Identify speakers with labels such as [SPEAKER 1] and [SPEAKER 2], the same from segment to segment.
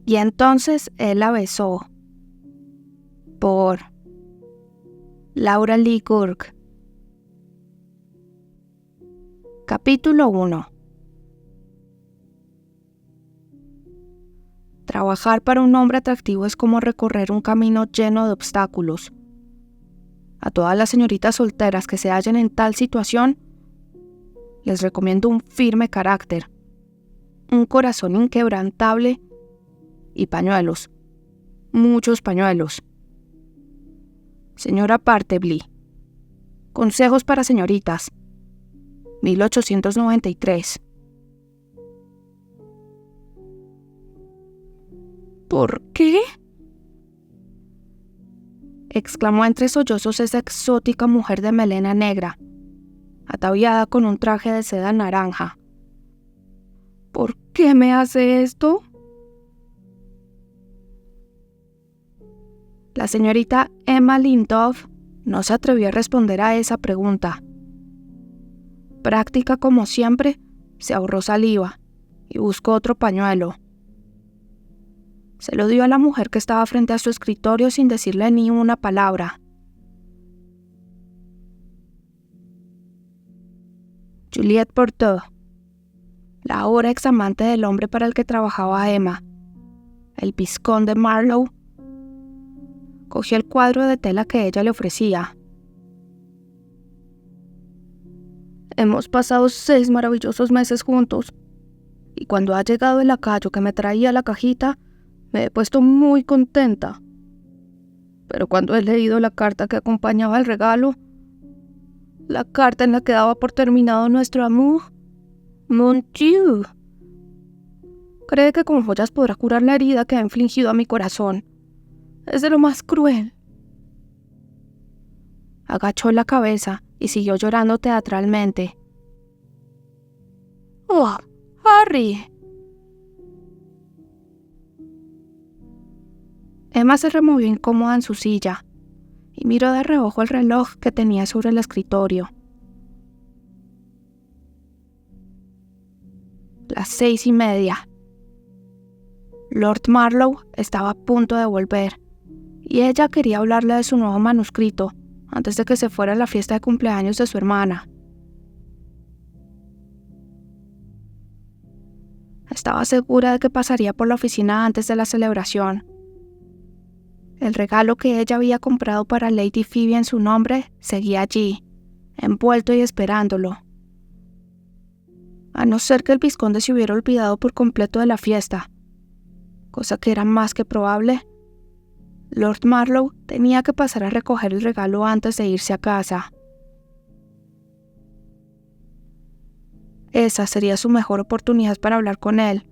[SPEAKER 1] Y entonces él la besó. Por Laura Lee Gurk. Capítulo 1. Trabajar para un hombre atractivo es como recorrer un camino lleno de obstáculos. A todas las señoritas solteras que se hallen en tal situación, les recomiendo un firme carácter, un corazón inquebrantable y pañuelos, muchos pañuelos. Señora Partevly, consejos para señoritas, 1893. ¿Por qué?, exclamó entre sollozos esa exótica mujer de melena negra, ataviada con un traje de seda naranja. ¿Por qué me hace esto? La señorita Emma Lindov no se atrevió a responder a esa pregunta. Práctica como siempre, se ahorró saliva y buscó otro pañuelo. Se lo dio a la mujer que estaba frente a su escritorio sin decirle ni una palabra. Juliette Bordeaux, la ahora examante del hombre para el que trabajaba Emma, el vizconde de Marlowe, cogió el cuadro de tela que ella le ofrecía. Hemos pasado 6 maravillosos meses juntos, y cuando ha llegado el lacayo que me traía la cajita, me he puesto muy contenta. Pero cuando he leído la carta que acompañaba el regalo, la carta en la que daba por terminado nuestro amour, mon Dieu, cree que con joyas podrá curar la herida que ha infligido a mi corazón. Es de lo más cruel. Agachó la cabeza y siguió llorando teatralmente. ¡Oh, Harry! Emma se removió incómoda en su silla y miró de reojo el reloj que tenía sobre el escritorio. Las 6:30. Lord Marlowe estaba a punto de volver, y ella quería hablarle de su nuevo manuscrito antes de que se fuera a la fiesta de cumpleaños de su hermana. Estaba segura de que pasaría por la oficina antes de la celebración. El regalo que ella había comprado para Lady Phoebe en su nombre seguía allí, envuelto y esperándolo. A no ser que el vizconde se hubiera olvidado por completo de la fiesta, cosa que era más que probable, Lord Marlowe tenía que pasar a recoger el regalo antes de irse a casa. Esa sería su mejor oportunidad para hablar con él,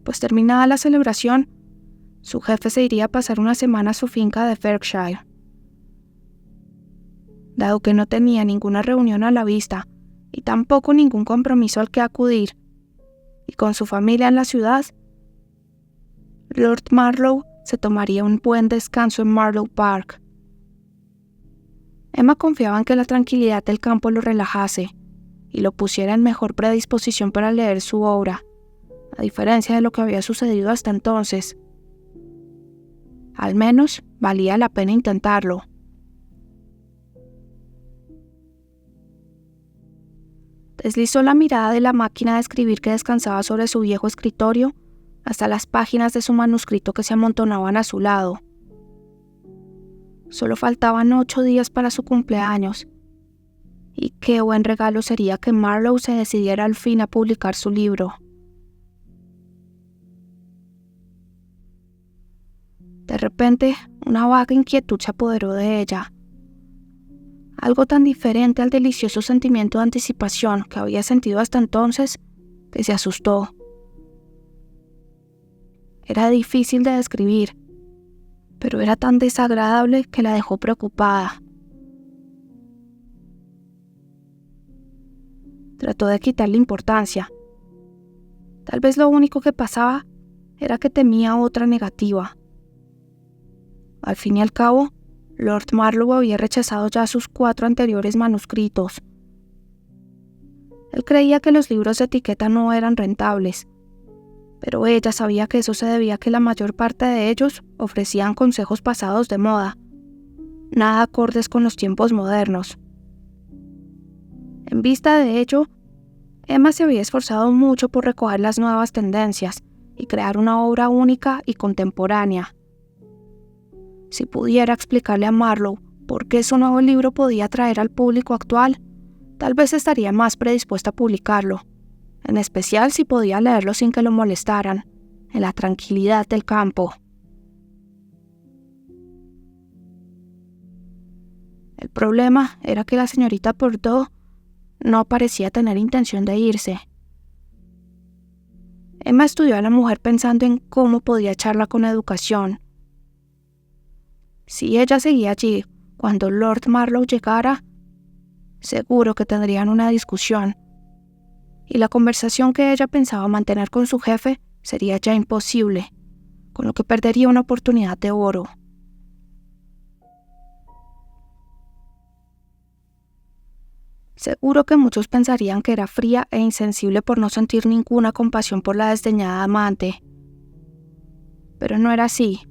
[SPEAKER 1] pues terminada la celebración, su jefe se iría a pasar una semana a su finca de Berkshire. Dado que no tenía ninguna reunión a la vista y tampoco ningún compromiso al que acudir, y con su familia en la ciudad, Lord Marlowe se tomaría un buen descanso en Marlowe Park. Emma confiaba en que la tranquilidad del campo lo relajase y lo pusiera en mejor predisposición para leer su obra, a diferencia de lo que había sucedido hasta entonces. Al menos valía la pena intentarlo. Deslizó la mirada de la máquina de escribir que descansaba sobre su viejo escritorio hasta las páginas de su manuscrito que se amontonaban a su lado. Solo faltaban 8 días para su cumpleaños, y qué buen regalo sería que Marlowe se decidiera al fin a publicar su libro. De repente, una vaga inquietud se apoderó de ella. Algo tan diferente al delicioso sentimiento de anticipación que había sentido hasta entonces, que se asustó. Era difícil de describir, pero era tan desagradable que la dejó preocupada. Trató de quitarle importancia. Tal vez lo único que pasaba era que temía otra negativa. Al fin y al cabo, Lord Marlowe había rechazado ya sus 4 anteriores manuscritos. Él creía que los libros de etiqueta no eran rentables, pero ella sabía que eso se debía a que la mayor parte de ellos ofrecían consejos pasados de moda, nada acordes con los tiempos modernos. En vista de ello, Emma se había esforzado mucho por recoger las nuevas tendencias y crear una obra única y contemporánea. Si pudiera explicarle a Marlowe por qué su nuevo libro podía atraer al público actual, tal vez estaría más predispuesta a publicarlo, en especial si podía leerlo sin que lo molestaran, en la tranquilidad del campo. El problema era que la señorita Bordeaux no parecía tener intención de irse. Emma estudió a la mujer pensando en cómo podía echarla con educación. Si ella seguía allí cuando Lord Marlowe llegara, seguro que tendrían una discusión, y la conversación que ella pensaba mantener con su jefe sería ya imposible, con lo que perdería una oportunidad de oro. Seguro que muchos pensarían que era fría e insensible por no sentir ninguna compasión por la desdeñada amante. Pero no era así.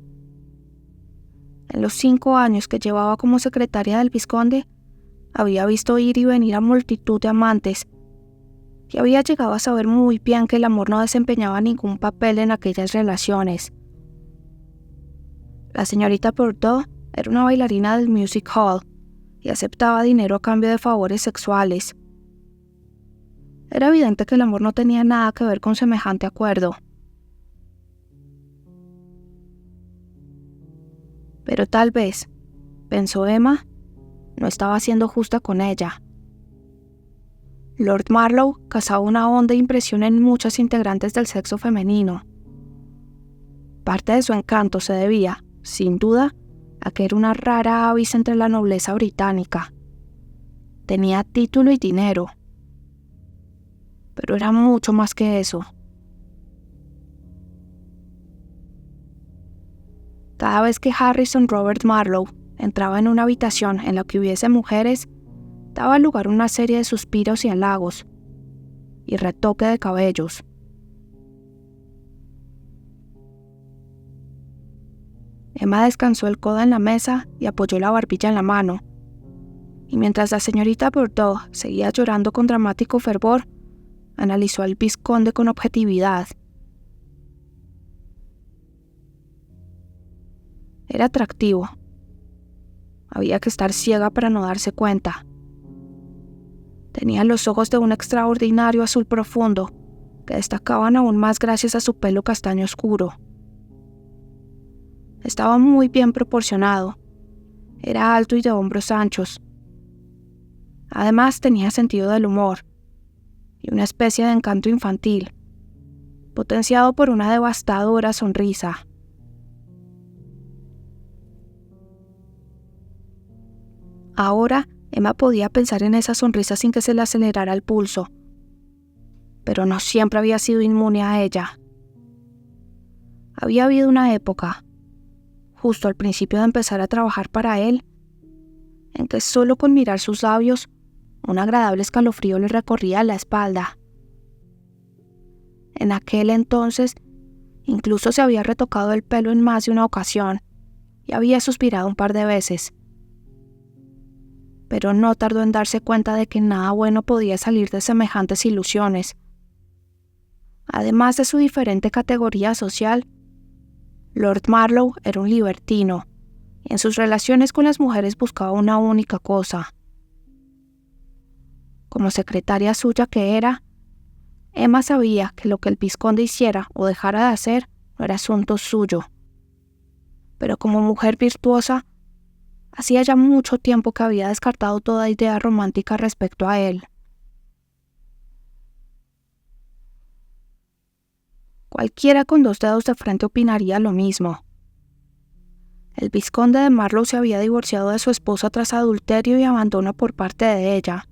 [SPEAKER 1] En los 5 años que llevaba como secretaria del vizconde, había visto ir y venir a multitud de amantes, y había llegado a saber muy bien que el amor no desempeñaba ningún papel en aquellas relaciones. La señorita Bordeaux era una bailarina del music hall, y aceptaba dinero a cambio de favores sexuales. Era evidente que el amor no tenía nada que ver con semejante acuerdo. Pero tal vez, pensó Emma, no estaba siendo justa con ella. Lord Marlowe causaba una honda impresión en muchas integrantes del sexo femenino. Parte de su encanto se debía, sin duda, a que era una rara avis entre la nobleza británica. Tenía título y dinero. Pero era mucho más que eso. Cada vez que Harrison Robert Marlowe entraba en una habitación en la que hubiese mujeres, daba lugar a una serie de suspiros y halagos, y retoque de cabellos. Emma descansó el codo en la mesa y apoyó la barbilla en la mano, y mientras la señorita Bordeaux seguía llorando con dramático fervor, analizó al vizconde con objetividad. Era atractivo. Había que estar ciega para no darse cuenta. Tenía los ojos de un extraordinario azul profundo, que destacaban aún más gracias a su pelo castaño oscuro. Estaba muy bien proporcionado. Era alto y de hombros anchos. Además tenía sentido del humor y una especie de encanto infantil, potenciado por una devastadora sonrisa. Ahora Emma podía pensar en esa sonrisa sin que se le acelerara el pulso, pero no siempre había sido inmune a ella. Había habido una época, justo al principio de empezar a trabajar para él, en que solo con mirar sus labios, un agradable escalofrío le recorría la espalda. En aquel entonces, incluso se había retocado el pelo en más de una ocasión y había suspirado un par de veces. Pero no tardó en darse cuenta de que nada bueno podía salir de semejantes ilusiones. Además de su diferente categoría social, Lord Marlowe era un libertino, y en sus relaciones con las mujeres buscaba una única cosa. Como secretaria suya que era, Emma sabía que lo que el vizconde hiciera o dejara de hacer no era asunto suyo. Pero como mujer virtuosa, hacía ya mucho tiempo que había descartado toda idea romántica respecto a él. Cualquiera con 2 dedos de frente opinaría lo mismo. El vizconde de Marlowe se había divorciado de su esposa tras adulterio y abandono por parte de ella.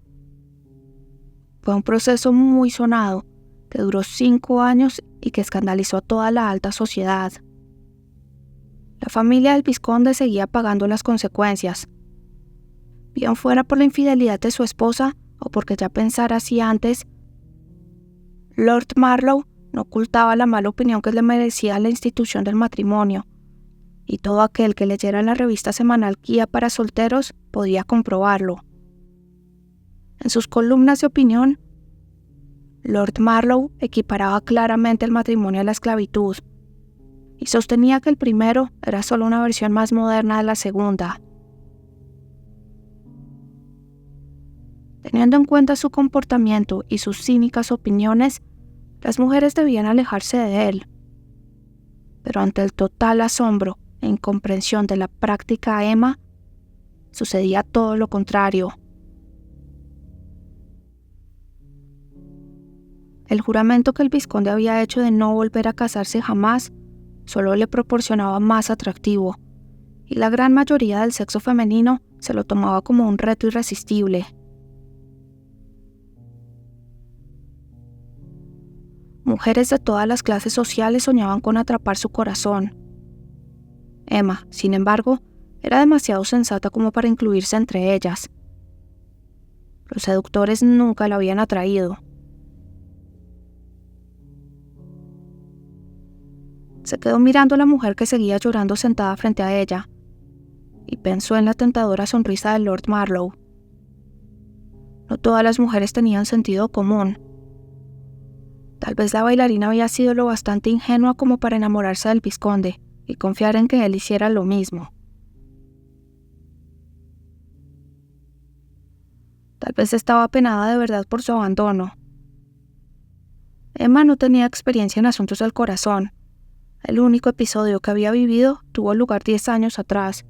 [SPEAKER 1] Fue un proceso muy sonado, que duró 5 años y que escandalizó a toda la alta sociedad. La familia del vizconde seguía pagando las consecuencias, bien fuera por la infidelidad de su esposa o porque ya pensara así antes. Lord Marlowe no ocultaba la mala opinión que le merecía la institución del matrimonio, y todo aquel que leyera la revista semanal Guía para Solteros podía comprobarlo. En sus columnas de opinión, Lord Marlowe equiparaba claramente el matrimonio a la esclavitud y sostenía que el primero era solo una versión más moderna de la segunda. Teniendo en cuenta su comportamiento y sus cínicas opiniones, las mujeres debían alejarse de él. Pero ante el total asombro e incomprensión de la práctica Emma, sucedía todo lo contrario. El juramento que el vizconde había hecho de no volver a casarse jamás solo le proporcionaba más atractivo, y la gran mayoría del sexo femenino se lo tomaba como un reto irresistible. Mujeres de todas las clases sociales soñaban con atrapar su corazón. Emma, sin embargo, era demasiado sensata como para incluirse entre ellas. Los seductores nunca la habían atraído. Se quedó mirando a la mujer que seguía llorando sentada frente a ella, y pensó en la tentadora sonrisa de Lord Marlowe. No todas las mujeres tenían sentido común. Tal vez la bailarina había sido lo bastante ingenua como para enamorarse del vizconde y confiar en que él hiciera lo mismo. Tal vez estaba apenada de verdad por su abandono. Emma no tenía experiencia en asuntos del corazón. El único episodio que había vivido tuvo lugar 10 años atrás,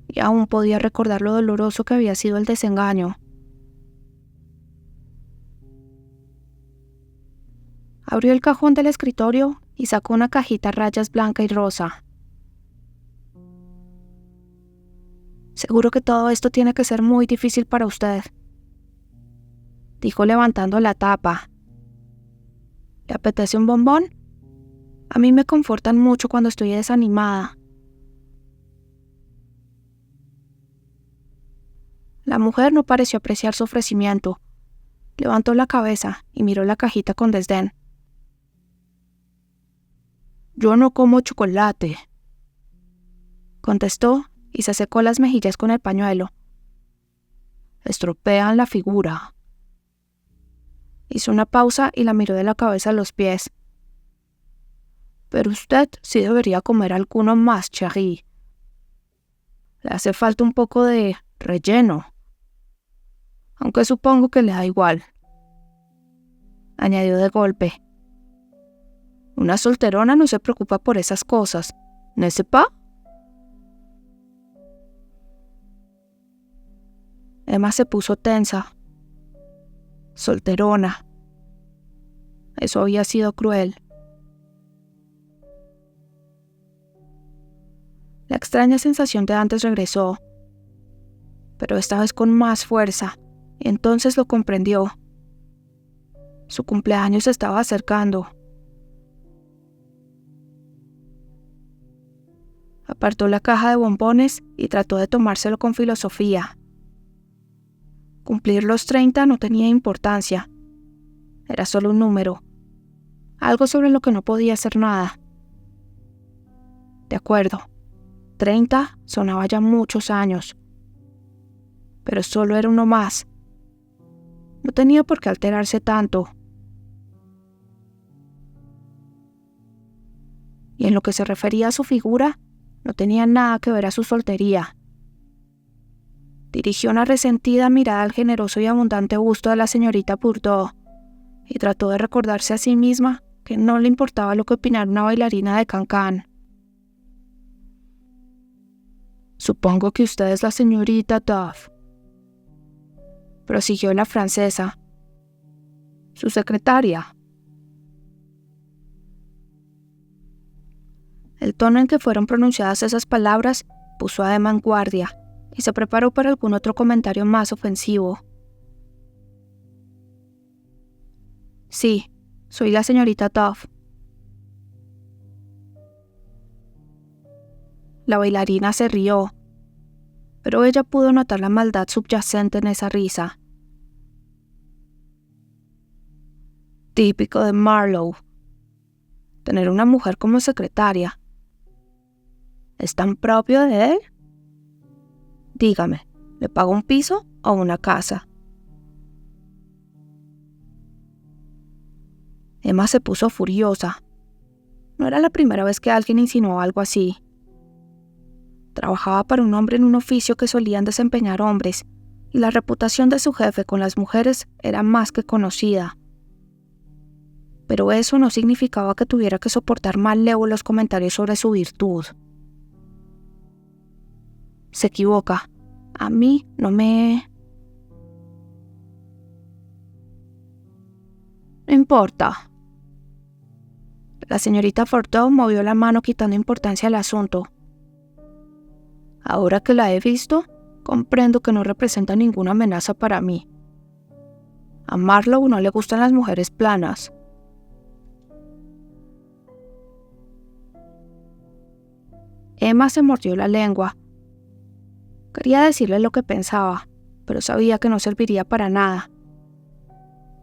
[SPEAKER 1] y aún podía recordar lo doloroso que había sido el desengaño. Abrió el cajón del escritorio y sacó una cajita a rayas blanca y rosa. «Seguro que todo esto tiene que ser muy difícil para usted», dijo levantando la tapa. «¿Le apetece un bombón? A mí me confortan mucho cuando estoy desanimada». La mujer no pareció apreciar su ofrecimiento. Levantó la cabeza y miró la cajita con desdén. «Yo no como chocolate», contestó y se secó las mejillas con el pañuelo. «Estropean la figura». Hizo una pausa y la miró de la cabeza a los pies. «Pero usted sí debería comer alguno más, Cherie. Le hace falta un poco de relleno. Aunque supongo que le da igual», añadió de golpe. «Una solterona no se preocupa por esas cosas, ¿n'est-ce pas?» Emma se puso tensa. Solterona. Eso había sido cruel. La extraña sensación de antes regresó, pero esta vez con más fuerza, y entonces lo comprendió. Su cumpleaños se estaba acercando. Apartó la caja de bombones y trató de tomárselo con filosofía. Cumplir los 30 no tenía importancia. Era solo un número, algo sobre lo que no podía hacer nada. De acuerdo, 30 sonaba ya muchos años, pero solo era uno más. No tenía por qué alterarse tanto. Y en lo que se refería a su figura, no tenía nada que ver a su soltería. Dirigió una resentida mirada al generoso y abundante busto de la señorita Bourdeaux y trató de recordarse a sí misma que no le importaba lo que opinara una bailarina de Cancán. «Supongo que usted es la señorita Duff», prosiguió la francesa. «Su secretaria». El tono en que fueron pronunciadas esas palabras puso a Emma en guardia y se preparó para algún otro comentario más ofensivo. «Sí, soy la señorita Duff». La bailarina se rió, pero ella pudo notar la maldad subyacente en esa risa. «Típico de Marlowe», tener una mujer como secretaria. ¿Es tan propio de él? Dígame, ¿le pago un piso o una casa? Emma se puso furiosa. No era la primera vez que alguien insinuó algo así. Trabajaba para un hombre en un oficio que solían desempeñar hombres, y la reputación de su jefe con las mujeres era más que conocida. Pero eso no significaba que tuviera que soportar malévolos comentarios sobre su virtud. Se equivoca. A mí no me... No importa. La señorita Fordeau movió la mano quitando importancia al asunto. Ahora que la he visto, comprendo que no representa ninguna amenaza para mí. A Marlowe no le gustan las mujeres planas. Emma se mordió la lengua. Quería decirle lo que pensaba, pero sabía que no serviría para nada.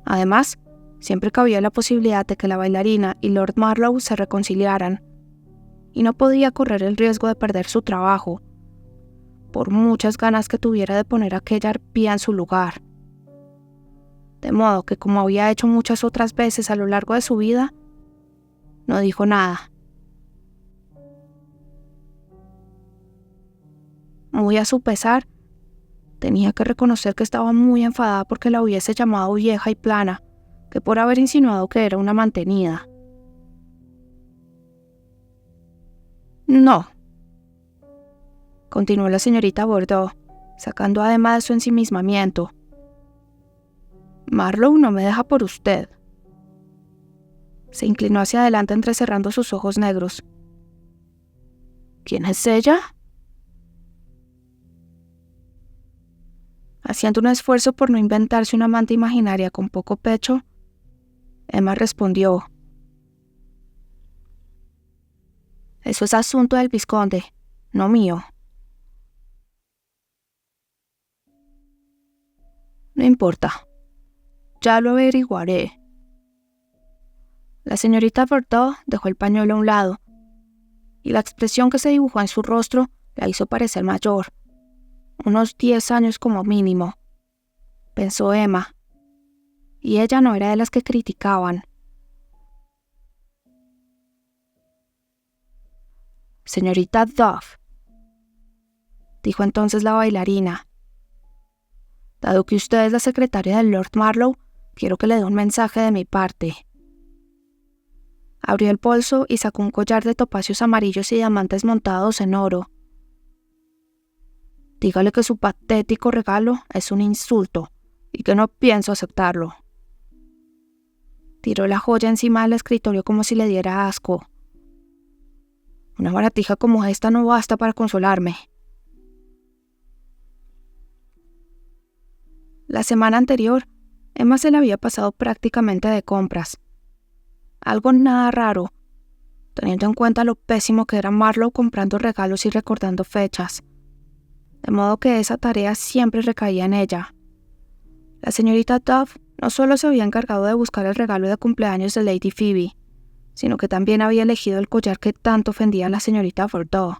[SPEAKER 1] Además, siempre cabía la posibilidad de que la bailarina y Lord Marlowe se reconciliaran, y no podía correr el riesgo de perder su trabajo, por muchas ganas que tuviera de poner a aquella arpía en su lugar. De modo que, como había hecho muchas otras veces a lo largo de su vida, no dijo nada. Muy a su pesar, tenía que reconocer que estaba muy enfadada porque la hubiese llamado vieja y plana, que por haber insinuado que era una mantenida. No, continuó la señorita Bordeaux, sacando a Emma de su ensimismamiento. Marlowe no me deja por usted. Se inclinó hacia adelante entrecerrando sus ojos negros. ¿Quién es ella? Haciendo un esfuerzo por no inventarse una amante imaginaria con poco pecho, Emma respondió: Eso es asunto del vizconde, no mío. No importa, ya lo averiguaré. La señorita Bordeaux dejó el pañuelo a un lado, y la expresión que se dibujó en su rostro la hizo parecer mayor, unos 10 años como mínimo, pensó Emma, y ella no era de las que criticaban. Señorita Duff, dijo entonces la bailarina, dado que usted es la secretaria del Lord Marlowe, quiero que le dé un mensaje de mi parte. Abrió el bolso y sacó un collar de topacios amarillos y diamantes montados en oro. Dígale que su patético regalo es un insulto y que no pienso aceptarlo. Tiró la joya encima del escritorio como si le diera asco. Una baratija como esta no basta para consolarme. La semana anterior, Emma se la había pasado prácticamente de compras. Algo nada raro, teniendo en cuenta lo pésimo que era Marlowe comprando regalos y recordando fechas. De modo que esa tarea siempre recaía en ella. La señorita Duff no solo se había encargado de buscar el regalo de cumpleaños de Lady Phoebe, sino que también había elegido el collar que tanto ofendía a la señorita Bordeaux.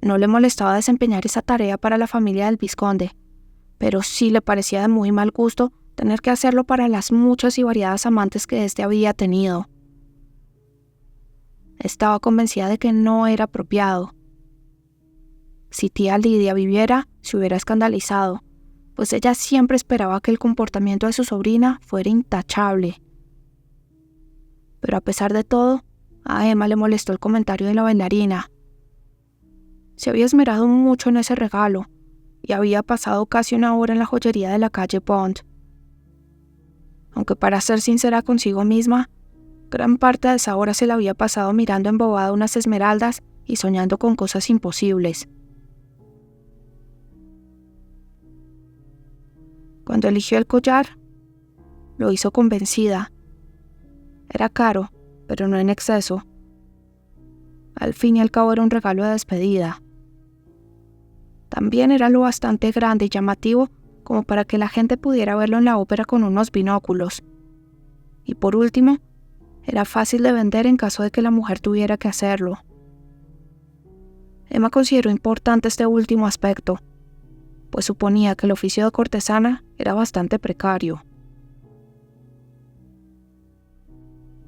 [SPEAKER 1] No le molestaba desempeñar esa tarea para la familia del vizconde, pero sí le parecía de muy mal gusto tener que hacerlo para las muchas y variadas amantes que éste había tenido. Estaba convencida de que no era apropiado. Si tía Lidia viviera, se hubiera escandalizado, pues ella siempre esperaba que el comportamiento de su sobrina fuera intachable. Pero a pesar de todo, a Emma le molestó el comentario de la bailarina. Se había esmerado mucho en ese regalo, y había pasado casi una hora en la joyería de la calle Bond. Aunque para ser sincera consigo misma, gran parte de esa hora se la había pasado mirando embobada unas esmeraldas y soñando con cosas imposibles. Cuando eligió el collar, lo hizo convencida. Era caro, pero no en exceso. Al fin y al cabo era un regalo de despedida. También era lo bastante grande y llamativo como para que la gente pudiera verlo en la ópera con unos binóculos. Y por último, era fácil de vender en caso de que la mujer tuviera que hacerlo. Emma consideró importante este último aspecto, pues suponía que el oficio de cortesana era bastante precario.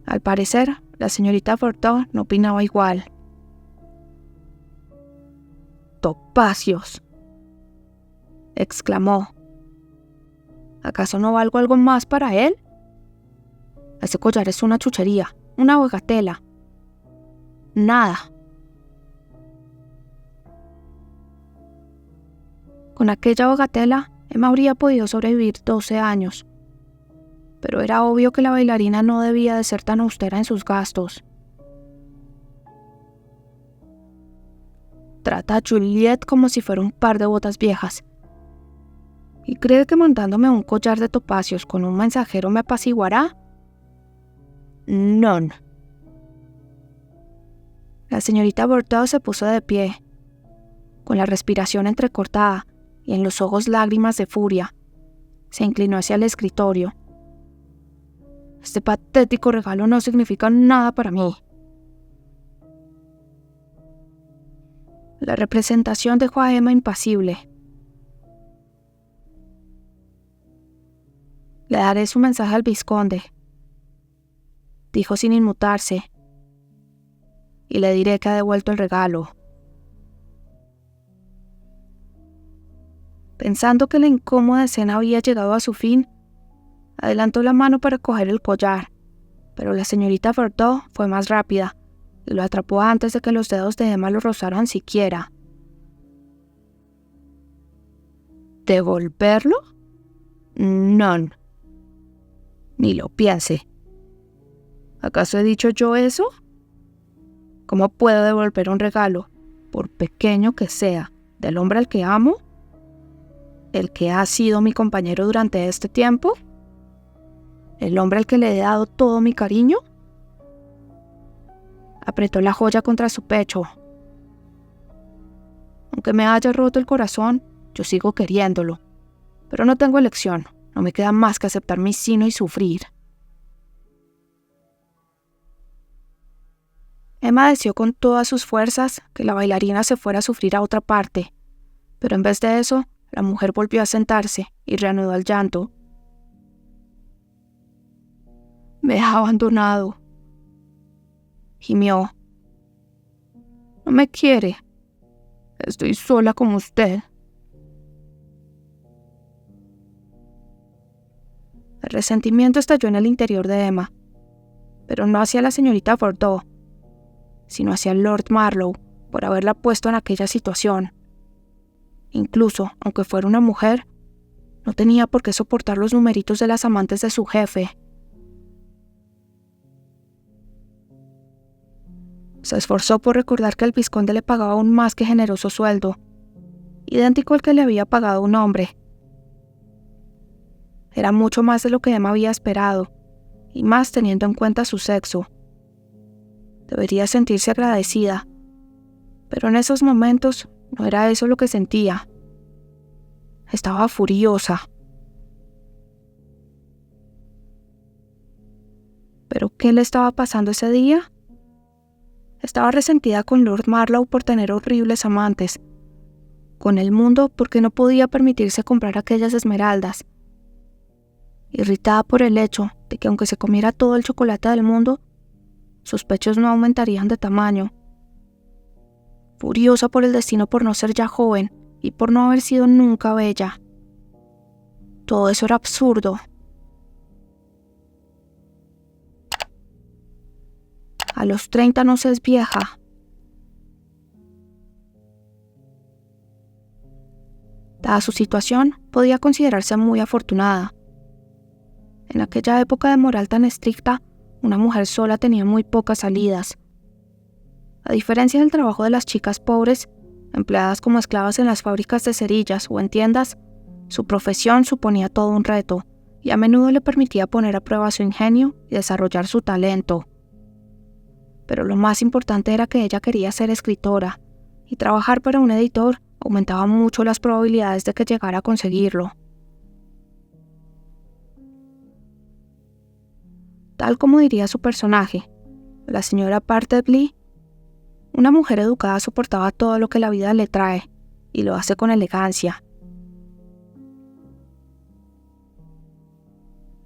[SPEAKER 1] Al parecer, la señorita Forteau no opinaba igual. «¡Topacios!», exclamó. «¿Acaso no valgo algo más para él? Ese collar es una chuchería, una bagatela. Nada». Con aquella bagatela, Emma habría podido sobrevivir 12 años. Pero era obvio que la bailarina no debía de ser tan austera en sus gastos. Trata a Juliette como si fuera un par de botas viejas. ¿Y cree que montándome un collar de topacios con un mensajero me apaciguará? Non. La señorita Forteau se puso de pie, con la respiración entrecortada y en los ojos lágrimas de furia. Se inclinó hacia el escritorio. «Este patético regalo no significa nada para mí». La representación dejó a Emma impasible. «Le daré su mensaje al vizconde», dijo sin inmutarse, «y le diré que ha devuelto el regalo». Pensando que la incómoda escena había llegado a su fin, adelantó la mano para coger el collar, pero la señorita Forteau fue más rápida y lo atrapó antes de que los dedos de Emma lo rozaran siquiera. ¿Devolverlo? No. Ni lo piense. ¿Acaso he dicho yo eso? ¿Cómo puedo devolver un regalo, por pequeño que sea, del hombre al que amo? ¿El que ha sido mi compañero durante este tiempo? ¿El hombre al que le he dado todo mi cariño? Apretó la joya contra su pecho. Aunque me haya roto el corazón, yo sigo queriéndolo. Pero no tengo elección, no me queda más que aceptar mi sino y sufrir. Emma deseó con todas sus fuerzas que la bailarina se fuera a sufrir a otra parte, pero en vez de eso, la mujer volvió a sentarse y reanudó el llanto. «Me ha abandonado», gimió. «No me quiere. Estoy sola como usted». El resentimiento estalló en el interior de Emma, pero no hacia la señorita Forteau, sino hacia Lord Marlowe por haberla puesto en aquella situación. Incluso, aunque fuera una mujer, no tenía por qué soportar los numeritos de las amantes de su jefe. Se esforzó por recordar que el vizconde le pagaba un más que generoso sueldo, idéntico al que le había pagado un hombre. Era mucho más de lo que Emma había esperado, y más teniendo en cuenta su sexo. Debería sentirse agradecida, pero en esos momentos no era eso lo que sentía. Estaba furiosa. ¿Pero qué le estaba pasando ese día? Estaba resentida con Lord Marlowe por tener horribles amantes, con el mundo porque no podía permitirse comprar aquellas esmeraldas, irritada por el hecho de que aunque se comiera todo el chocolate del mundo, sus pechos no aumentarían de tamaño, furiosa por el destino por no ser ya joven y por no haber sido nunca bella. Todo eso era absurdo. A los 30 no se es vieja. Dada su situación, podía considerarse muy afortunada. En aquella época de moral tan estricta, una mujer sola tenía muy pocas salidas. A diferencia del trabajo de las chicas pobres, empleadas como esclavas en las fábricas de cerillas o en tiendas, su profesión suponía todo un reto y a menudo le permitía poner a prueba su ingenio y desarrollar su talento. Pero lo más importante era que ella quería ser escritora, y trabajar para un editor aumentaba mucho las probabilidades de que llegara a conseguirlo. Tal como diría su personaje, la señora Bartleby, una mujer educada soportaba todo lo que la vida le trae, y lo hace con elegancia.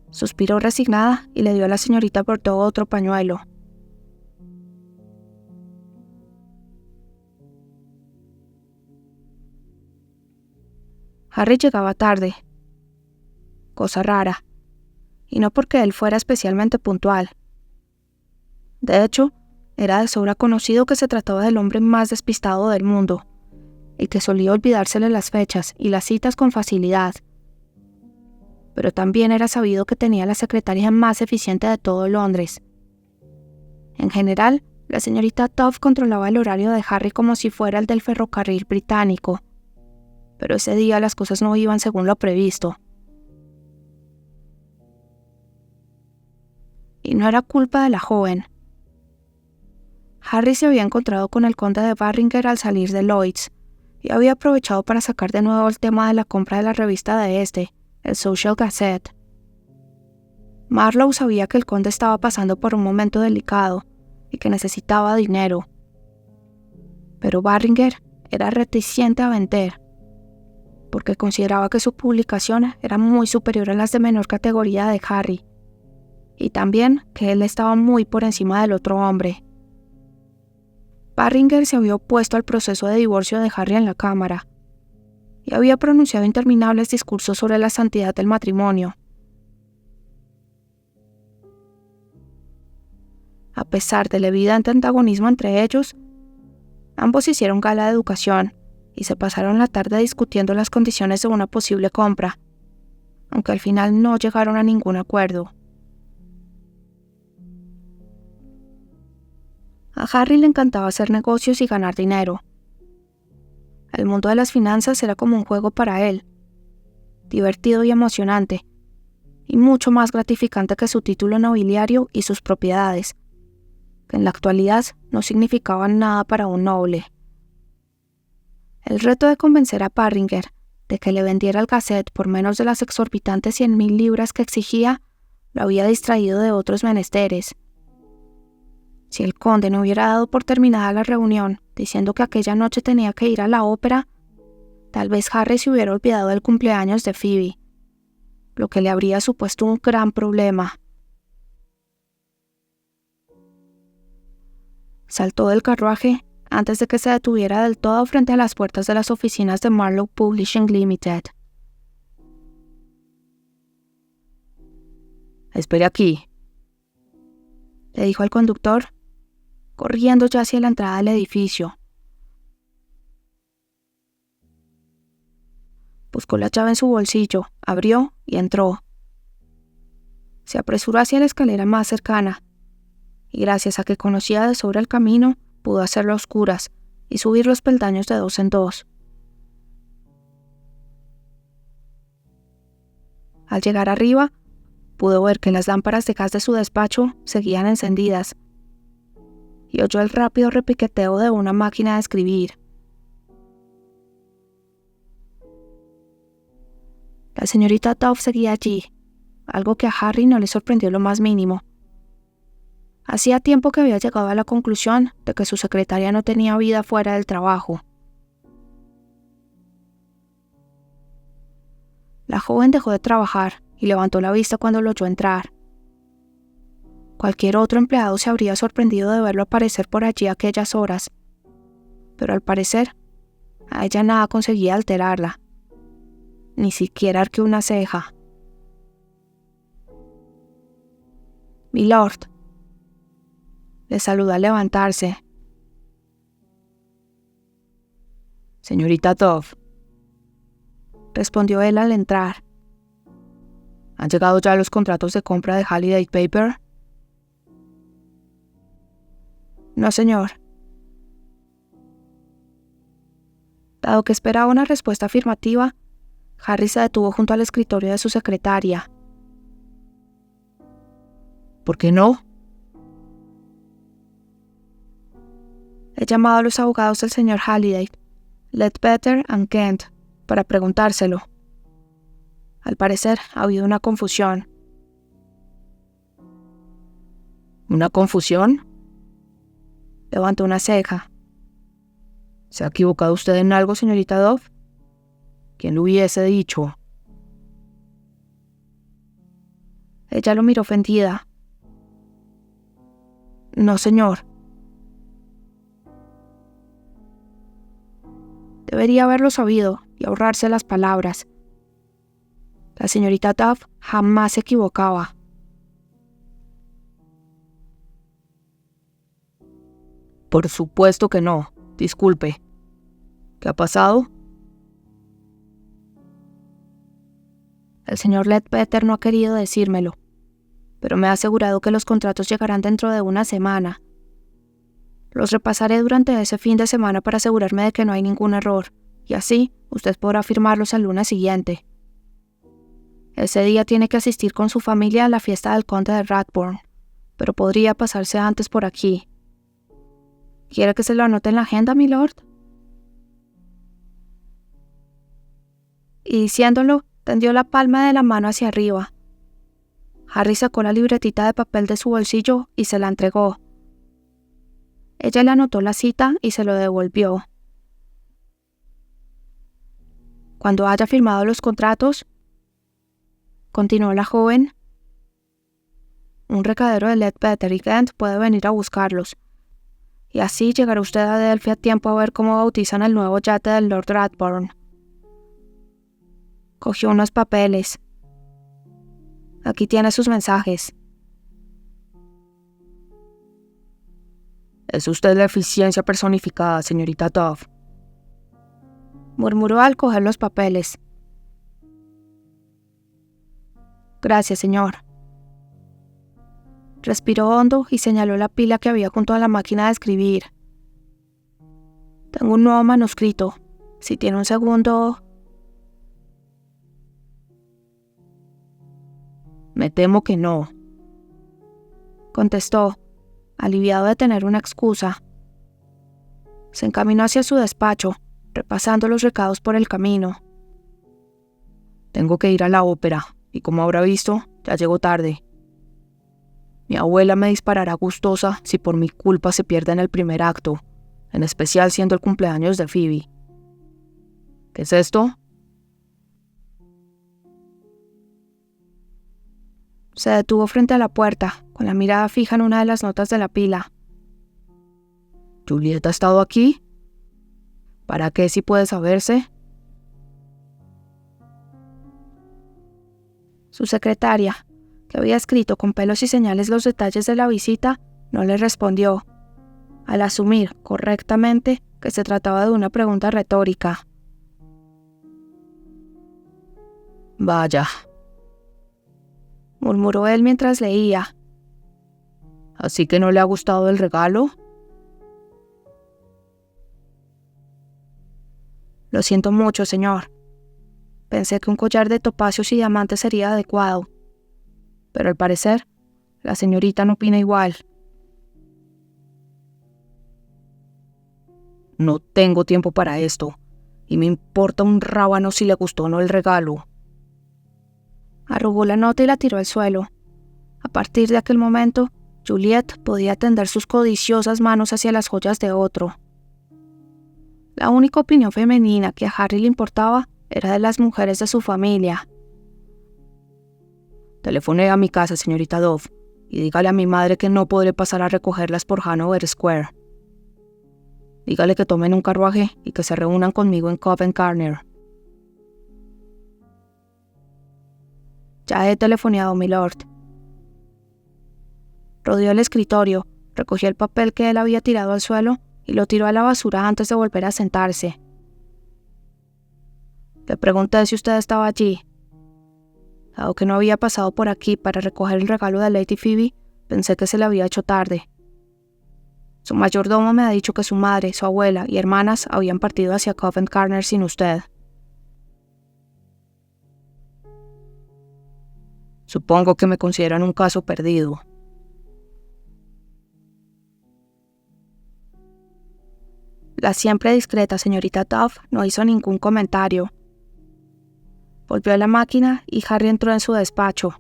[SPEAKER 1] Suspiró resignada y le dio a la señorita Bordeaux otro pañuelo. Harry llegaba tarde, cosa rara, y no porque él fuera especialmente puntual. De hecho, era de sobra conocido que se trataba del hombre más despistado del mundo, y que solía olvidársele las fechas y las citas con facilidad. Pero también era sabido que tenía la secretaria más eficiente de todo Londres. En general, la señorita Toff controlaba el horario de Harry como si fuera el del ferrocarril británico, pero ese día las cosas no iban según lo previsto. Y no era culpa de la joven. Harry se había encontrado con el conde de Barringer al salir de Lloyd's, y había aprovechado para sacar de nuevo el tema de la compra de la revista de el Social Gazette. Marlowe sabía que el conde estaba pasando por un momento delicado y que necesitaba dinero. Pero Barringer era reticente a vender, porque consideraba que su publicación era muy superior a las de menor categoría de Harry, y también que él estaba muy por encima del otro hombre. Barringer se había opuesto al proceso de divorcio de Harry en la Cámara, y había pronunciado interminables discursos sobre la santidad del matrimonio. A pesar del evidente antagonismo entre ellos, ambos hicieron gala de educación y se pasaron la tarde discutiendo las condiciones de una posible compra, aunque al final no llegaron a ningún acuerdo. A Harry le encantaba hacer negocios y ganar dinero. El mundo de las finanzas era como un juego para él, divertido y emocionante, y mucho más gratificante que su título nobiliario y sus propiedades, que en la actualidad no significaban nada para un noble. El reto de convencer a Barringer de que le vendiera el Gazette por menos de las exorbitantes 100.000 libras que exigía lo había distraído de otros menesteres. Si el conde no hubiera dado por terminada la reunión diciendo que aquella noche tenía que ir a la ópera, tal vez Harry se hubiera olvidado del cumpleaños de Phoebe, lo que le habría supuesto un gran problema. Saltó del carruaje antes de que se detuviera del todo frente a las puertas de las oficinas de Marlowe Publishing Limited. «Espere aquí», le dijo al conductor, corriendo ya hacia la entrada del edificio. Buscó la llave en su bolsillo, abrió y entró. Se apresuró hacia la escalera más cercana, y gracias a que conocía de sobra el camino, pudo hacerlo a oscuras y subir los peldaños de 2 en 2. Al llegar arriba, pudo ver que las lámparas de gas de su despacho seguían encendidas, y oyó el rápido repiqueteo de una máquina de escribir. La señorita Toff seguía allí, algo que a Harry no le sorprendió lo más mínimo. Hacía tiempo que había llegado a la conclusión de que su secretaria no tenía vida fuera del trabajo. La joven dejó de trabajar y levantó la vista cuando lo oyó entrar. Cualquier otro empleado se habría sorprendido de verlo aparecer por allí a aquellas horas, pero al parecer, a ella nada conseguía alterarla, ni siquiera arqueó una ceja. «Milord», le saludó al levantarse. «Señorita Toff», respondió él al entrar. «¿Han llegado ya los contratos de compra de Halliday Paper?» «No, señor». Dado que esperaba una respuesta afirmativa, Harry se detuvo junto al escritorio de su secretaria. «¿Por qué no?» «He llamado a los abogados del señor Halliday, Ledbetter and Kent, para preguntárselo. Al parecer ha habido una confusión». ¿Una confusión? Levantó una ceja. ¿Se ha equivocado usted en algo, señorita Dove? ¿Quién lo hubiese dicho? Ella lo miró ofendida. No, señor. Debería haberlo sabido y ahorrarse las palabras. La señorita Dove jamás se equivocaba. Por supuesto que no. Disculpe. ¿Qué ha pasado? El señor Ledbetter no ha querido decírmelo, pero me ha asegurado que los contratos llegarán dentro de una semana. Los repasaré durante ese fin de semana para asegurarme de que no hay ningún error, y así usted podrá firmarlos el lunes siguiente. Ese día tiene que asistir con su familia a la fiesta del conde de Radbourne, pero podría pasarse antes por aquí. ¿Quiere que se lo anote en la agenda, milord? Y diciéndolo, tendió la palma de la mano hacia arriba. Harry sacó la libretita de papel de su bolsillo y se la entregó. Ella le anotó la cita y se lo devolvió. Cuando haya firmado los contratos, continuó la joven, un recadero de Ledbetter y Kent puede venir a buscarlos. Y así llegará usted a Delphi a tiempo a ver cómo bautizan el nuevo yate del Lord Radbourne. Cogió unos papeles. Aquí tiene sus mensajes. Es usted la eficiencia personificada, señorita Dove, murmuró al coger los papeles. Gracias, señor. Respiró hondo y señaló la pila que había junto a la máquina de escribir. Tengo un nuevo manuscrito. Si tiene un segundo... Me temo que no, contestó, aliviado de tener una excusa. Se encaminó hacia su despacho, repasando los recados por el camino. Tengo que ir a la ópera, y como habrá visto, ya llego tarde. Mi abuela me disparará gustosa si por mi culpa se pierde en el primer acto, en especial siendo el cumpleaños de Phoebe. ¿Qué es esto? Se detuvo frente a la puerta, con la mirada fija en una de las notas de la pila. ¿Juliet ha estado aquí? ¿Para qué, si puede saberse? Su secretaria, que había escrito con pelos y señales los detalles de la visita, no le respondió, al asumir correctamente que se trataba de una pregunta retórica. Vaya, murmuró él mientras leía. ¿Así que no le ha gustado el regalo? Lo siento mucho, señor. Pensé que un collar de topacios y diamantes sería adecuado. Pero al parecer, la señorita no opina igual. No tengo tiempo para esto, y me importa un rábano si le gustó o no el regalo. Arrugó la nota y la tiró al suelo. A partir de aquel momento, Juliet podía tender sus codiciosas manos hacia las joyas de otro. La única opinión femenina que a Harry le importaba era de las mujeres de su familia. Telefoné a mi casa, señorita Dove, y dígale a mi madre que no podré pasar a recogerlas por Hanover Square. Dígale que tomen un carruaje y que se reúnan conmigo en Covent Garner. Ya he telefoneado, milord. Rodeó el escritorio, recogió el papel que él había tirado al suelo y lo tiró a la basura antes de volver a sentarse. Le pregunté si usted estaba allí. Dado que no había pasado por aquí para recoger el regalo de Lady Phoebe, pensé que se le había hecho tarde. Su mayordomo me ha dicho que su madre, su abuela y hermanas habían partido hacia Covent Garner sin usted. Supongo que me consideran un caso perdido. La siempre discreta señorita Dove no hizo ningún comentario. Volvió a la máquina y Harry entró en su despacho.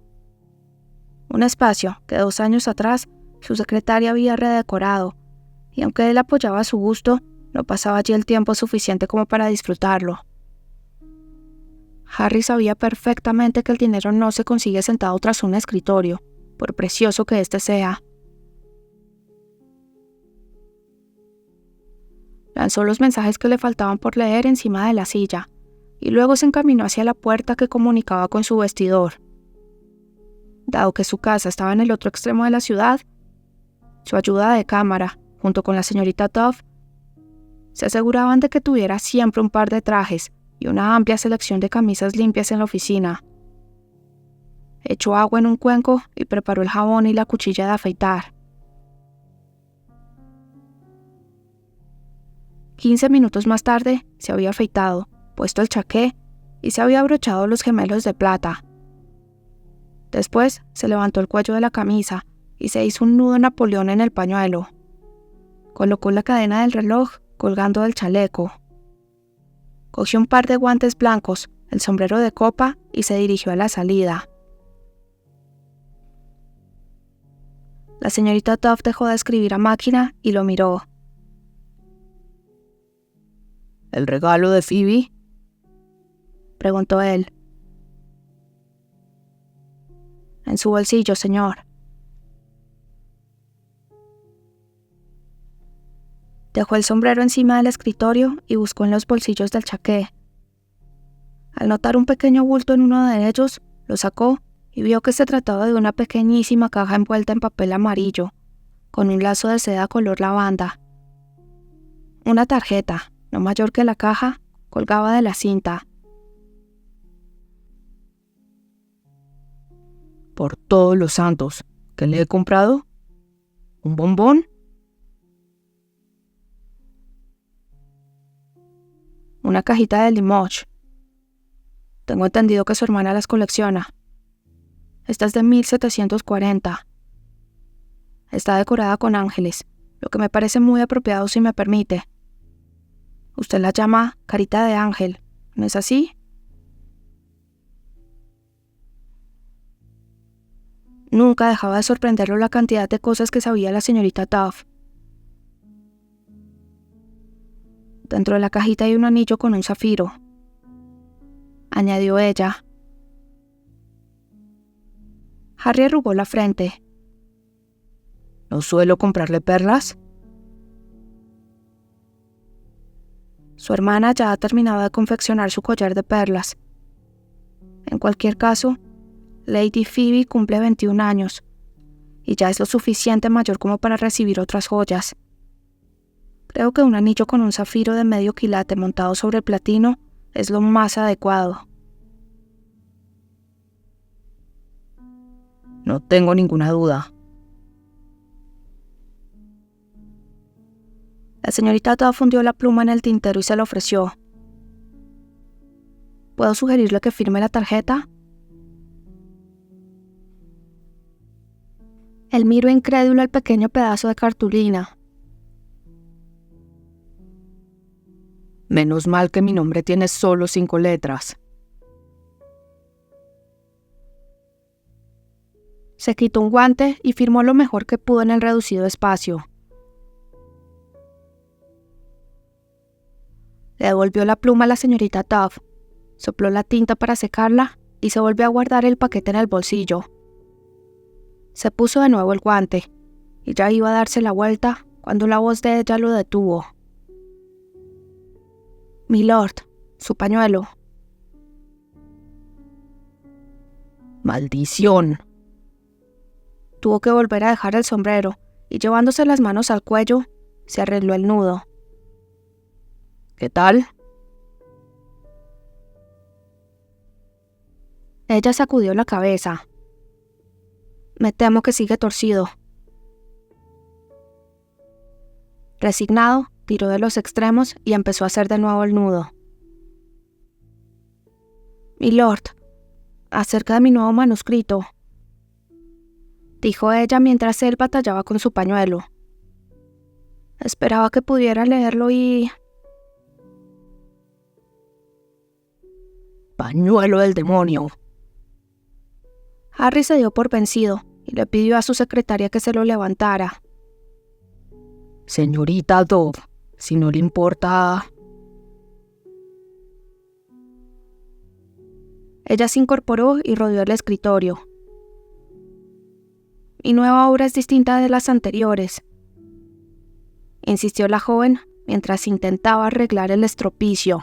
[SPEAKER 1] Un espacio que 2 años atrás Su secretaria había redecorado, y aunque él apoyaba su gusto, no pasaba allí el tiempo suficiente como para disfrutarlo. Harry sabía perfectamente que el dinero no se consigue sentado tras un escritorio, por precioso que éste sea. Lanzó los mensajes que le faltaban por leer encima de la silla, y luego se encaminó hacia la puerta que comunicaba con su vestidor. Dado que su casa estaba en el otro extremo de la ciudad, su ayuda de cámara, junto con la señorita Duff, se aseguraban de que tuviera siempre un par de trajes y una amplia selección de camisas limpias en la oficina. Echó agua en un cuenco y preparó el jabón y la cuchilla de afeitar. 15 minutos más tarde se había afeitado, puesto el chaqué y se había abrochado los gemelos de plata. Después se levantó el cuello de la camisa y se hizo un nudo Napoleón en el pañuelo. Colocó la cadena del reloj colgando del chaleco. Cogió un par de guantes blancos, el sombrero de copa y se dirigió a la salida. La señorita Duff dejó de escribir a máquina y lo miró.
[SPEAKER 2] ¿El regalo de Phoebe?,
[SPEAKER 1] preguntó él. En su bolsillo, señor. Dejó el sombrero encima del escritorio y buscó en los bolsillos del chaqué. Al notar un pequeño bulto en uno de ellos, lo sacó y vio que se trataba de una pequeñísima caja envuelta en papel amarillo, con un lazo de seda color lavanda. Una tarjeta, no mayor que la caja, colgaba de la cinta.
[SPEAKER 2] Por todos los santos, ¿qué le he comprado? ¿Un bombón?
[SPEAKER 1] Una cajita de Limoges. Tengo entendido que su hermana las colecciona. Esta es de 1740. Está decorada con ángeles, lo que me parece muy apropiado si me permite. Usted la llama carita de ángel, ¿no es así? Nunca dejaba de sorprenderlo la cantidad de cosas que sabía la señorita Duff. Dentro de la cajita hay un anillo con un zafiro, añadió ella. Harry arrugó la frente.
[SPEAKER 2] ¿No suelo comprarle perlas?
[SPEAKER 1] Su hermana ya ha terminado de confeccionar su collar de perlas. En cualquier caso, Lady Phoebe cumple 21 años, y ya es lo suficiente mayor como para recibir otras joyas. Creo que un anillo con un zafiro de medio quilate montado sobre el platino es lo más adecuado.
[SPEAKER 2] No tengo ninguna duda.
[SPEAKER 1] La señorita Duff fundió la pluma en el tintero y se la ofreció. ¿Puedo sugerirle que firme la tarjeta? Él miró incrédulo el pequeño pedazo de cartulina.
[SPEAKER 2] Menos mal que mi nombre tiene solo 5 letras.
[SPEAKER 1] Se quitó un guante y firmó lo mejor que pudo en el reducido espacio. Le devolvió la pluma a la señorita Duff, sopló la tinta para secarla y se volvió a guardar el paquete en el bolsillo. Se puso de nuevo el guante y ya iba a darse la vuelta cuando la voz de ella lo detuvo. «Milord, su pañuelo».
[SPEAKER 2] ¡Maldición!
[SPEAKER 1] Tuvo que volver a dejar el sombrero y llevándose las manos al cuello, se arregló el nudo.
[SPEAKER 2] ¿Qué tal?
[SPEAKER 1] Ella sacudió la cabeza. Me temo que sigue torcido. Resignado, tiró de los extremos y empezó a hacer de nuevo el nudo. «Milord, acerca de mi nuevo manuscrito», dijo ella mientras él batallaba con su pañuelo. Esperaba que pudiera leerlo y...
[SPEAKER 2] ¡Pañuelo del demonio!
[SPEAKER 1] Harry se dio por vencido y le pidió a su secretaria que se lo levantara.
[SPEAKER 2] Señorita Dove, si no le importa...
[SPEAKER 1] Ella se incorporó y rodeó el escritorio. Mi nueva obra es distinta de las anteriores, insistió la joven mientras intentaba arreglar el estropicio.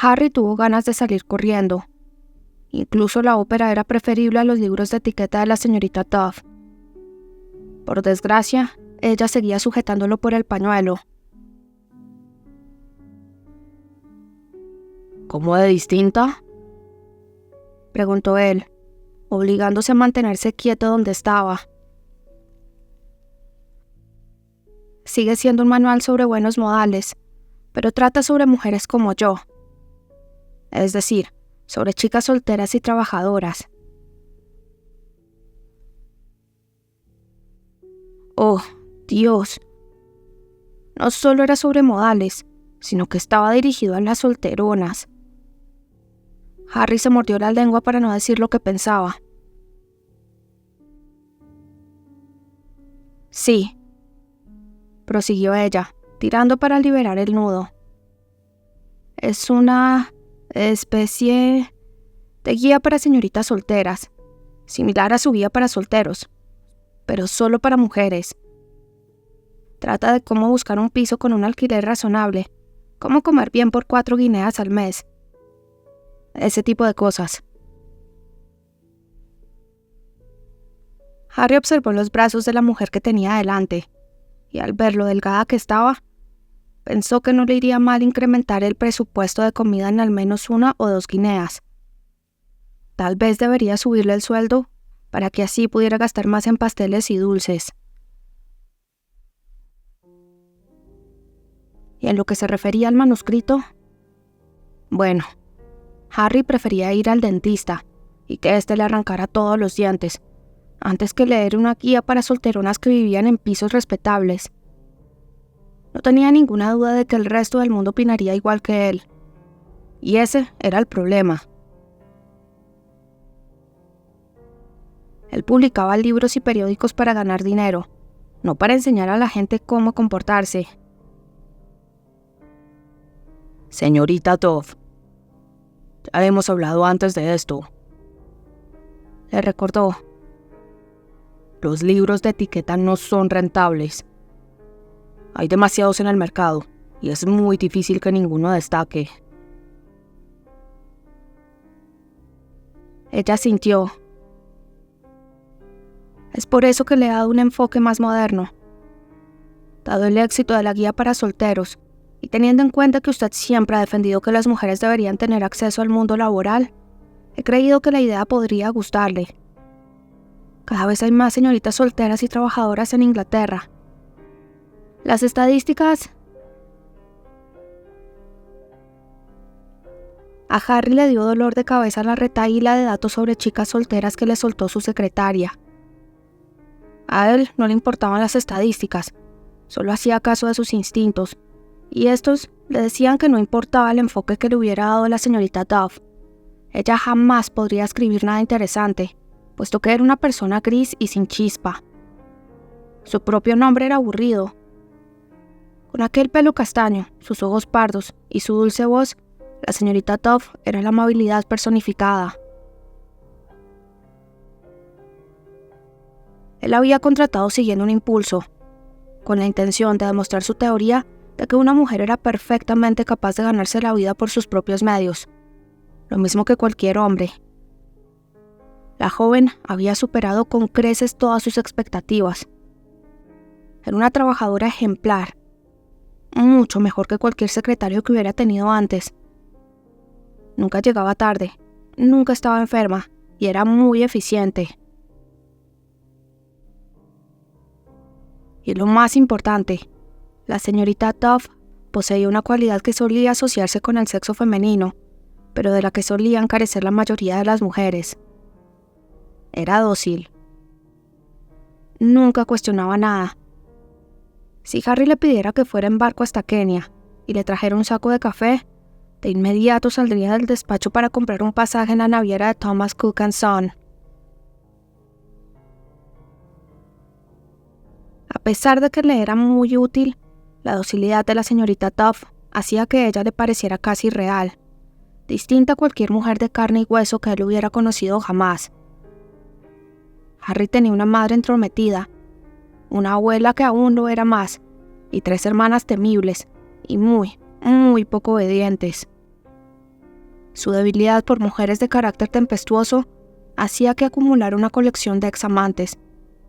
[SPEAKER 1] Harry tuvo ganas de salir corriendo. Incluso la ópera era preferible a los libros de etiqueta de la señorita Dove. Por desgracia, ella seguía sujetándolo por el pañuelo.
[SPEAKER 2] ¿Cómo de distinta?,
[SPEAKER 1] preguntó él, obligándose a mantenerse quieto donde estaba. Sigue siendo un manual sobre buenos modales, pero trata sobre mujeres como yo. Es decir, sobre chicas solteras y trabajadoras. Oh, Dios. No solo era sobre modales, sino que estaba dirigido a las solteronas. Harry se mordió la lengua para no decir lo que pensaba. Sí, prosiguió ella, tirando para liberar el nudo. Es una especie de guía para señoritas solteras, similar a su guía para solteros, pero solo para mujeres. Trata de cómo buscar un piso con un alquiler razonable, cómo comer bien por 4 guineas al mes. Ese tipo de cosas. Harry observó los brazos de la mujer que tenía delante, y al ver lo delgada que estaba, pensó que no le iría mal incrementar el presupuesto de comida en al menos 1 o 2 guineas. Tal vez debería subirle el sueldo para que así pudiera gastar más en pasteles y dulces. Y en lo que se refería al manuscrito, bueno, Harry prefería ir al dentista y que éste le arrancara todos los dientes, antes que leer una guía para solteronas que vivían en pisos respetables. No tenía ninguna duda de que el resto del mundo opinaría igual que él. Y ese era el problema. Él publicaba libros y periódicos para ganar dinero, no para enseñar a la gente cómo comportarse.
[SPEAKER 2] Señorita Dove, ya hemos hablado antes de esto,
[SPEAKER 1] le recordó.
[SPEAKER 2] Los libros de etiqueta no son rentables. Hay demasiados en el mercado y es muy difícil que ninguno destaque.
[SPEAKER 1] Ella sintió. Es por eso que le he dado un enfoque más moderno. Dado el éxito de la guía para solteros, y teniendo en cuenta que usted siempre ha defendido que las mujeres deberían tener acceso al mundo laboral, he creído que la idea podría gustarle. Cada vez hay más señoritas solteras y trabajadoras en Inglaterra. Las estadísticas... A Harry le dio dolor de cabeza la retahíla de datos sobre chicas solteras que le soltó su secretaria. A él no le importaban las estadísticas, solo hacía caso de sus instintos, y estos le decían que no importaba el enfoque que le hubiera dado la señorita Dove. Ella jamás podría escribir nada interesante, puesto que era una persona gris y sin chispa. Su propio nombre era aburrido. Con aquel pelo castaño, sus ojos pardos y su dulce voz, la señorita Dove era la amabilidad personificada. Él la había contratado siguiendo un impulso, con la intención de demostrar su teoría de que una mujer era perfectamente capaz de ganarse la vida por sus propios medios, lo mismo que cualquier hombre. La joven había superado con creces todas sus expectativas. Era una trabajadora ejemplar, mucho mejor que cualquier secretario que hubiera tenido antes. Nunca llegaba tarde, nunca estaba enferma y era muy eficiente. Y lo más importante, la señorita Dove poseía una cualidad que solía asociarse con el sexo femenino, pero de la que solían carecer la mayoría de las mujeres. Era dócil. Nunca cuestionaba nada. Si Harry le pidiera que fuera en barco hasta Kenia y le trajera un saco de café,
[SPEAKER 2] De inmediato saldría del despacho para comprar un pasaje en la naviera de Thomas Cook & Son. A pesar de que le era muy útil, la docilidad de la señorita Duff hacía que ella le pareciera casi real, distinta a cualquier mujer de carne y hueso que él hubiera conocido jamás. Harry tenía una madre entrometida, una abuela que aún lo era más, y 3 hermanas temibles y muy poco obedientes. Su debilidad por mujeres de carácter tempestuoso hacía que acumulara una colección de examantes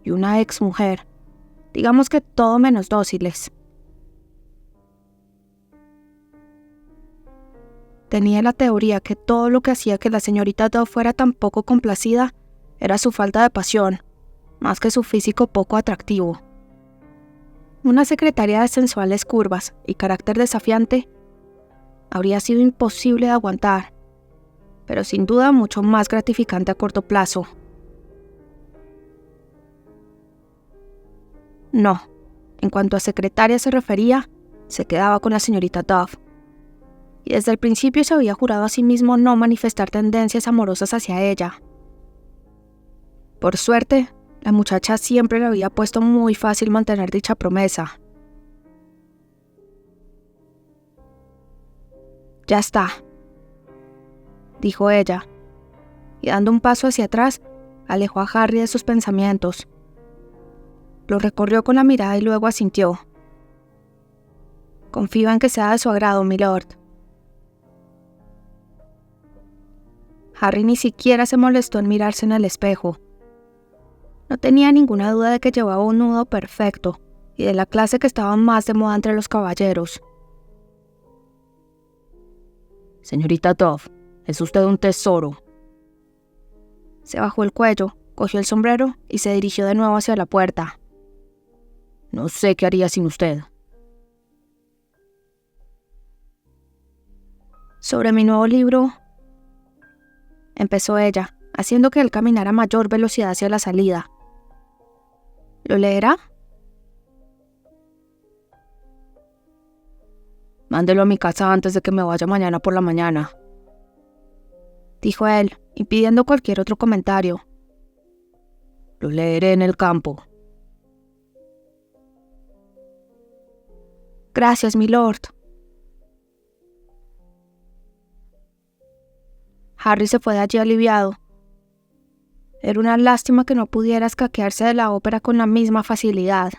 [SPEAKER 2] y una exmujer, digamos que todo menos dóciles. Tenía la teoría que todo lo que hacía que la señorita Duff fuera tan poco complacida era su falta de pasión, más que su físico poco atractivo. Una secretaria de sensuales curvas y carácter desafiante habría sido imposible de aguantar, pero sin duda mucho más gratificante a corto plazo. No, en cuanto a secretaria se refería, se quedaba con la señorita Duff, y desde el principio se había jurado a sí mismo no manifestar tendencias amorosas hacia ella. Por suerte, la muchacha siempre le había puesto muy fácil mantener dicha promesa. «Ya está», dijo ella, y dando un paso hacia atrás, alejó a Harry de sus pensamientos. Lo recorrió con la mirada y luego asintió. «Confío en que sea de su agrado, milord». Harry ni siquiera se molestó en mirarse en el espejo. No tenía ninguna duda de que llevaba un nudo perfecto y de la clase que estaba más de moda entre los caballeros. «Señorita Duff, es usted un tesoro». Se bajó el cuello, cogió el sombrero y se dirigió de nuevo hacia la puerta. «No sé qué haría sin usted». «Sobre mi nuevo libro», empezó ella, haciendo que él caminara a mayor velocidad hacia la salida. «¿Lo leerá?» «Mándelo a mi casa antes de que me vaya mañana por la mañana», dijo él, impidiendo cualquier otro comentario. «Lo leeré en el campo». «Gracias, milord». Harry se fue de allí aliviado. Era una lástima que no pudiera escaquearse de la ópera con la misma facilidad.